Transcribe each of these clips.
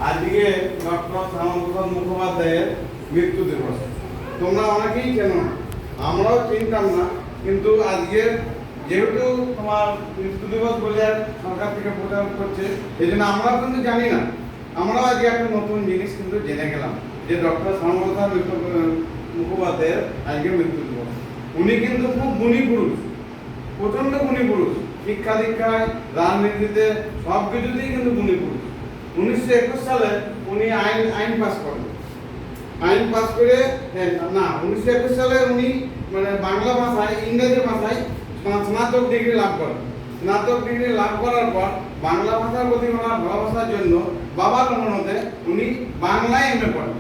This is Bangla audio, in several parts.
আজকে ডক্টর শ্যামাপ্রসাদ মুখোপাধ্যায়ের মৃত্যু দিবস। তোমরা অনেকেই চেনো, আমরাও চিনতাম না, কিন্তু আজকে যেহেতু তোমার মৃত্যু দিবস বলে সরকার থেকে প্রচার করছে, এই জন্য আমরাও কিন্তু জানি না। আমরাও আজকে একটা নতুন জিনিস কিন্তু জেনে গেলাম যে ডক্টর শ্যামাপ্রসাদ মুখোপাধ্যায়ের আজকে মৃত্যু দিবস। উনি কিন্তু খুব গুণী পুরুষ, প্রচন্ড গুণী পুরুষ, শিক্ষা দীক্ষায়, রাজনীতিতে, সব কিছুতেই কিন্তু গুণী পুরুষ। 1921 সালে উনি আইন পাস করেন। আইন পাস করে 1921 সালে উনি মানে বাংলা ভাষায়, ইংরেজি ভাষায় স্নাতক ডিগ্রি লাভ করেন। স্নাতক ডিগ্রি লাভ করার পর বাংলা ভাষার প্রতি ওনার ভালোবাসার জন্য বাবার অনুরোধে উনি বাংলায় এমএ পড়েন।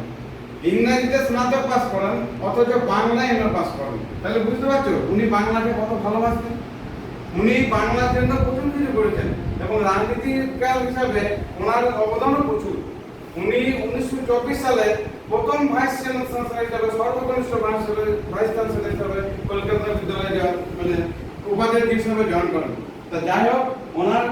ইংরেজিতে স্নাতক পাস করেন, অথচ বাংলায় এমএ পাস করেন। তাহলে বুঝতে পারছো উনি বাংলাকে কত ভালোবাসতেন। উনি বাংলার জন্য প্রচুর কিছু করেছেন এবং রাজনীতিকাল হিসাবে ওনার অবদানও প্রচুর। উনি 1924 সালে প্রথম ভাইস চ্যান্সেলর হিসাবে, সর্বকনিষ্ঠ ভাইস চ্যান্সেলর হিসাবে কলকাতা বিদ্যালয়ে মানে উপাচার্য হিসাবে জয়েন করেন। তা যাই হোক, ওনার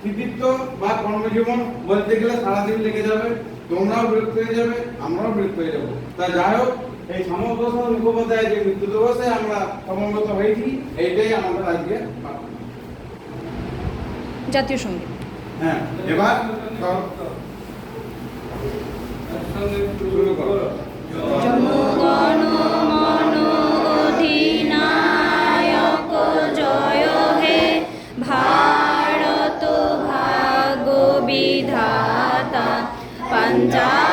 কৃতিত্ব বা কর্মজীবন বলতে গেলে সারাদিন লেগে যাবে, তোমরাও বিরক্ত হয়ে যাবে, আমরাও বিরক্ত হয়ে যাবো। তা যাই হোক, এই শ্যামাপ্রসাদ মুখোপাধ্যায়ের যে মৃত্যু দিবসে আমরা সমবেত হয়েছি, এইটাই আমাদের আজকে জাতীয় সঙ্গীত। হ্যাঁ, এবার শুরু করো। জনগণ মন অধিনায়ক জয় হে, ভারত ভাগ্য বিধাতা, পাঞ্জাব